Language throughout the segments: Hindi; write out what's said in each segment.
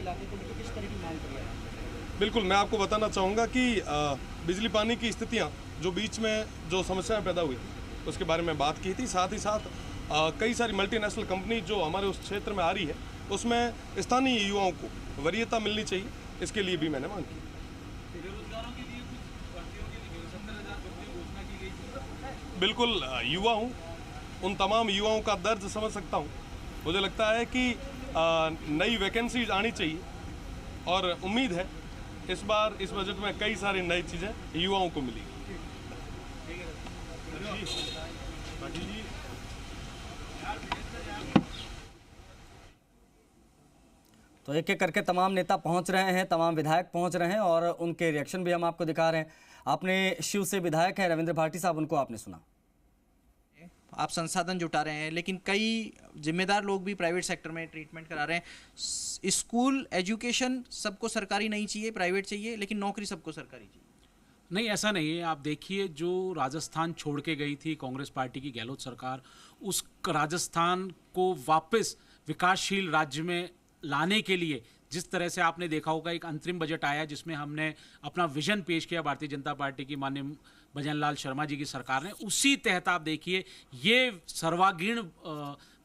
इलाके को लेकर किस तरह की मांग कर रहे हैं? बिल्कुल, मैं आपको बताना चाहूँगा कि बिजली पानी की स्थितियाँ जो बीच में जो समस्याएं पैदा हुई उसके बारे में बात की थी। साथ ही साथ कई सारी मल्टीनेशनल कंपनी जो हमारे उस क्षेत्र में आ रही है उसमें स्थानीय युवाओं को वरीयता मिलनी चाहिए, इसके लिए भी मैंने मांग की। बेरोजगारों के लिए कुछ भर्तियों के लिए 70,000 भर्तियों की घोषणा की गई थी। बिल्कुल, युवा हूँ, उन तमाम युवाओं का दर्द समझ सकता हूँ। मुझे लगता है कि नई वैकेंसीज आनी चाहिए और उम्मीद है इस बार इस बजट में कई सारी नई चीज़ें युवाओं को मिली। तो एक एक करके तमाम नेता पहुंच रहे हैं, तमाम विधायक पहुंच रहे हैं और उनके रिएक्शन भी हम आपको दिखा रहे हैं। आपने शिव से विधायक हैं रविंद्र भाटी साहब, उनको आपने सुना। आप संसाधन जुटा रहे हैं, लेकिन कई जिम्मेदार लोग भी प्राइवेट सेक्टर में ट्रीटमेंट करा रहे हैं। स्कूल एजुकेशन सबको सरकारी नहीं चाहिए, प्राइवेट चाहिए, लेकिन नौकरी सबको सरकारी चाहिए। नहीं, ऐसा नहीं है। आप देखिए, जो राजस्थान छोड़ के गई थी कांग्रेस पार्टी की गहलोत सरकार, उस राजस्थान को वापस विकासशील राज्य में लाने के लिए जिस तरह से आपने देखा होगा एक अंतरिम बजट आया जिसमें हमने अपना विजन पेश किया भारतीय जनता पार्टी की माननीय भजन लाल शर्मा जी की सरकार ने, उसी तहत आप देखिए ये सर्वांगीण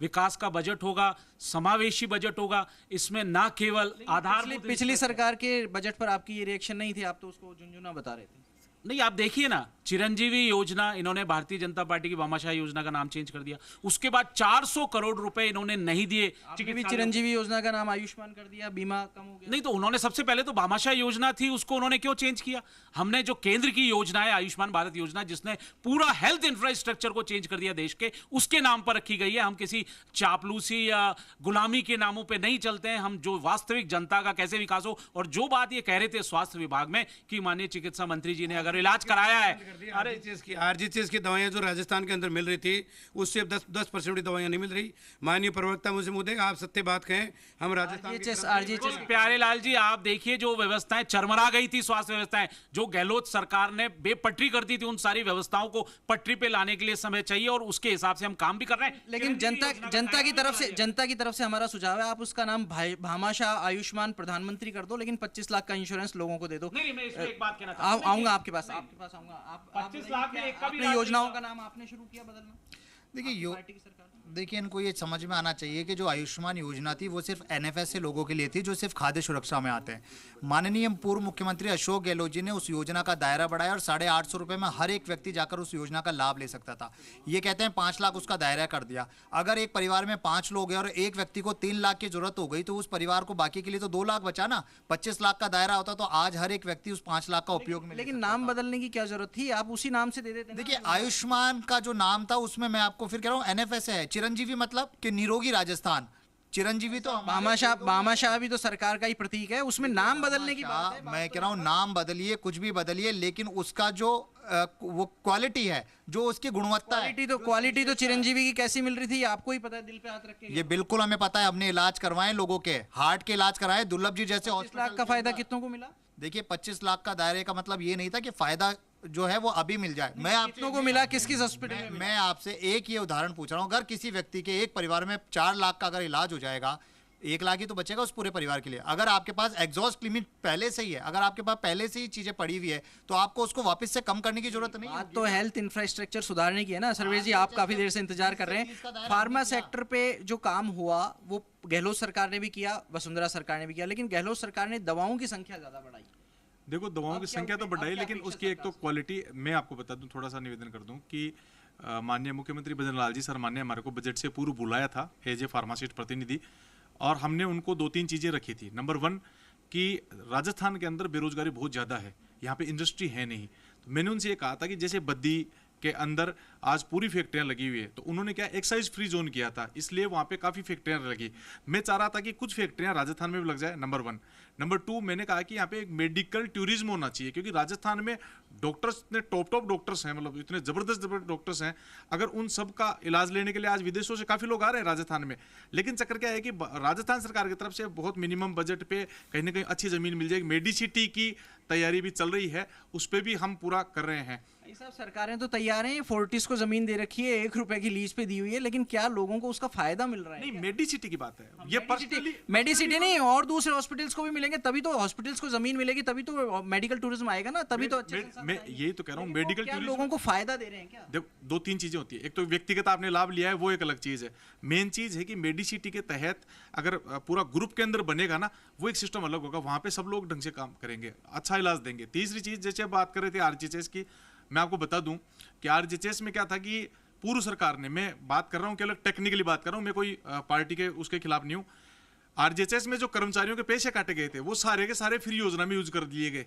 विकास का बजट होगा, समावेशी बजट होगा। इसमें ना केवल आधार पिछली सरकार के बजट पर आपकी ये रिएक्शन नहीं थी, आप तो उसको झुनझुना बता रहे थे। नहीं, आप देखिए ना, चिरंजीवी योजना इन्होंने भारतीय जनता पार्टी की भामाशाह योजना का नाम चेंज कर दिया। उसके बाद 400 करोड़ रुपए इन्होंने नहीं दिए। चिरंजीवी योजना का नाम आयुष्मान कर दिया, बीमा कम हो गया। नहीं, तो उन्होंने सबसे पहले तो भामाशाह योजना थी, उसको उन्होंने क्यों चेंज किया? हमने जो केंद्र की योजना है आयुष्मान भारत योजना, जिसने पूरा हेल्थ इंफ्रास्ट्रक्चर को चेंज कर दिया देश के, उसके नाम पर रखी गई है। हम किसी चापलूसी या गुलामी के नामों पर नहीं चलते हैं। हम जो वास्तविक जनता का कैसे विकास हो, और जो बात ये कह रहे थे स्वास्थ्य विभाग में कि माननीय चिकित्सा मंत्री जी ने अगर इलाज कराया है, आरजीएचएस की दवाइयां जो राजस्थान के अंदर मिल रही थी उससे 10% दवाइयां नहीं मिल रही। माननीय प्रवक्ता मुझे मुद्दे आप सत्य बात कहें, हम राजस्थान प्यारे लाल जी, आप देखिए जो व्यवस्थाएं चरमरा गई थी, स्वास्थ्य व्यवस्थाएं जो गहलोत सरकार ने बेपटरी कर दी थी, उन सारी व्यवस्थाओं को पटरी पे लाने के लिए समय चाहिए और उसके हिसाब से हम काम भी कर रहे हैं। लेकिन जनता की तरफ से हमारा सुझाव है, आप उसका नाम भामाशाह आयुष्मान प्रधानमंत्री कर दो, लेकिन 25 लाख का इंश्योरेंस लोगों को दे दो। नहीं, मैं इसमें एक बात कहना चाहता हूं। आऊंगा आपके पास आऊंगा। 25 लाख में एक का भी अपनी योजनाओं का नाम आपने शुरू किया बदलना। देखिए इनको ये समझ में आना चाहिए कि जो आयुष्मान योजना थी वो सिर्फ एनएफएस से लोगों के लिए थी जो सिर्फ खाद्य सुरक्षा में आते हैं। माननीय पूर्व मुख्यमंत्री अशोक गहलोत जी ने उस योजना का दायरा बढ़ाया और 850 रुपये में हर एक व्यक्ति जाकर उस योजना का लाभ ले सकता था। ये कहते हैं 5 लाख उसका दायरा कर दिया। अगर एक परिवार में 5 लोग हैं और एक व्यक्ति को 3 लाख की जरूरत हो गई तो उस परिवार को बाकी के लिए तो 2 लाख बचा ना। 25 लाख का दायरा होता तो आज हर एक व्यक्ति उस 5 लाख का उपयोग में। लेकिन नाम बदलने की क्या जरूरत थी, आप उसी नाम से दे देते। देखिए आयुष्मान का जो नाम था उसमें मैं आपको फिर कह रहा हूँ एनएफएस है। चिरंजीवी मतलब कि निरोगी राजस्थान। चिरंजीवी तो भामाशाह भी तो सरकार का ही प्रतीक है, उसमें नाम बदलने की बात है। मैं कह रहा हूँ नाम बदलिए, कुछ भी बदलिए, लेकिन उसका जो वो क्वालिटी है, जो उसकी गुणवत्ता है, क्वालिटी तो चिरंजीवी की कैसी मिल रही थी आपको ही पता है, दिल पे हाथ रख के। ये बिल्कुल हमें पता है। हमने इलाज करवाए लोगों के, हार्ट के इलाज कराए, दुर्लभ जी जैसे 25 लाख का फायदा कितनों को मिला? देखिए 25 लाख का दायरे का मतलब ये नहीं था कि फायदा जो है वो अभी मिल जाए। मैं कितनों को मिला, किस हॉस्पिटल में? मैं आपसे एक ये उदाहरण पूछ रहा हूँ। अगर किसी व्यक्ति के एक परिवार में 4 लाख का अगर इलाज हो जाएगा, 1 लाख ही तो बचेगा उस पूरे परिवार के लिए। अगर आपके पास एग्जॉस्ट लिमिट पहले से ही है, अगर आपके पास पहले से ही चीजें पड़ी हुई है तो आपको उसको वापस से कम करने की जरूरत नहीं है। बात तो हेल्थ इंफ्रास्ट्रक्चर सुधारने की है ना सर्वेश जी, आप काफी देर से इंतजार कर रहे हैं। फार्मा सेक्टर पे जो काम हुआ वो गहलोत सरकार ने भी किया, वसुंधरा सरकार ने भी किया, लेकिन गहलोत सरकार ने दवाओं की संख्या ज्यादा बढ़ाई। देखो, दवाओं की संख्या तो बढ़ाई, लेकिन उसकी एक तो क्वालिटी मैं आपको बता दूं, थोड़ा सा निवेदन कर दूं कि माननीय मुख्यमंत्री भजन लाल जी सर माननीय हमारे को बजट से पूर्व बुलाया था एज ए फार्मासिस्ट प्रतिनिधि, और हमने उनको 2-3 चीज़ें रखी थी। नंबर 1 कि राजस्थान के अंदर बेरोजगारी बहुत ज़्यादा है, यहाँ पे इंडस्ट्री है नहीं। तो मैंने उनसे ये कहा था कि जैसे बद्दी के अंदर आज पूरी फैक्ट्रियां लगी हुई है, तो उन्होंने क्या एक्साइज फ्री जोन किया था, इसलिए वहाँ पे काफ़ी फैक्ट्रियां लगी। मैं चाह रहा था कि कुछ फैक्ट्रियां राजस्थान में भी लग जाए, नंबर 1। नंबर 2 मैंने कहा कि यहाँ पे एक मेडिकल टूरिज्म होना चाहिए, क्योंकि राजस्थान में डॉक्टर्स इतने टॉप डॉक्टर्स हैं, मतलब इतने ज़बरदस्त डॉक्टर्स हैं। अगर उन सब का इलाज लेने के लिए आज विदेशों से काफ़ी लोग आ रहे हैं राजस्थान में, लेकिन चक्कर क्या है कि राजस्थान सरकार की तरफ से बहुत मिनिमम बजट पे कहीं ना कहीं अच्छी ज़मीन मिल जाएगी। मेडिसिटी की तैयारी भी चल रही है, उस पर भी हम पूरा कर रहे हैं। भाई साहब सरकारें तो तैयार हैं, फोर्टिस को जमीन दे रखी है, 1 रुपए की लीज पे दी हुई है, लेकिन क्या लोगों को उसका फायदा मिल रहा है? नहीं, मेडिसिटी की बात है ये पर्सनली। मेडिसिटी नहीं, और दूसरे हॉस्पिटल्स को भी मिलेंगे, तभी तो हॉस्पिटल्स को जमीन मिलेगी, तभी तो मेडिकल टूरिज्म आएगा ना, तभी तो अच्छे मैं यही तो कह रहा हूँ, मेडिकल क्या लोगों को फायदा दे रहे हैं क्या? देखो, 2-3 चीजें होती है। एक तो व्यक्तिगत आपने लाभ लिया है, वो एक अलग चीज है। मेन चीज है कि मेडिसिटी के तहत अगर पूरा ग्रुप के अंदर बनेगा ना, वो एक सिस्टम अलग होगा, वहां पे सब लोग ढंग से काम करेंगे, अच्छा इलाज देंगे। तीसरी चीज, जैसे बात कर रहे थे आरजीएचएस की, मैं आपको बता दूं कि आरजीएचएस में क्या था कि पूर्व सरकार ने, मैं बात कर रहा हूं केवल टेक्निकली बात कर रहा हूं, मैं कोई पार्टी के उसके खिलाफ नहीं हूं। आरजीएचएस में जो कर्मचारियों के पैसे काटे गए थे, वो सारे के सारे फ्री योजना में यूज कर दिए गए,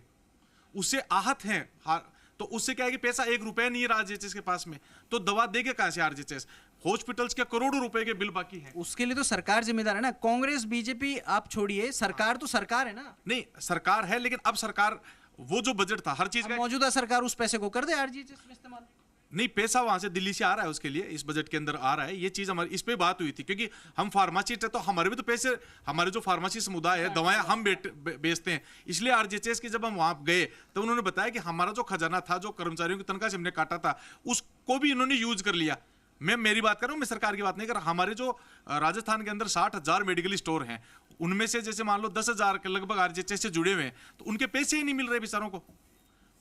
उससे आहत हैं। तो उससे क्या है कि पैसा 1 रुपया नहीं है आरजीएचएस के पास में, तो दवा देगा कहां से आरजीएचएस? हॉस्पिटल्स के करोड़ों रुपए के बिल बाकी हैं। उसके लिए तो सरकार जिम्मेदार है ना। कांग्रेस बीजेपी आप छोड़िए, सरकार तो सरकार है ना। नहीं, सरकार है, लेकिन अब सरकार वो जो बजट था हर चीज का, मौजूदा सरकार उस पैसे को कर दे आरजीएचएस में इस्तेमाल। नहीं, पैसा वहां से दिल्ली से आ रहा है, उसके लिए इस बजट के अंदर आ रहा है। ये चीज हमारी इस पे बात हुई थी, क्योंकि हम फार्मासिस्ट है, तो हमारे भी तो पैसे, हमारे जो फार्मेसी समुदाय है, दवाएं हम बेचते हैं। इसलिए आरजीएचएस की जब हम वहां गए तो उन्होंने बताया कि हमारा जो खजाना था, जो कर्मचारियों की तनख्वाह से हमने काटा था, उसको भी इन्होंने यूज कर लिया। मैं मेरी बात कर रहा हूं, मैं सरकार की बात नहीं कर रहा। हमारे जो राजस्थान के अंदर 60,000 मेडिकल स्टोर हैं, उनमें से जैसे मान लो 10,000 के लगभग आरजीएचएस से जुड़े हुए हैं, तो उनके पैसे ही नहीं मिल रहे बेचारों को।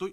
तो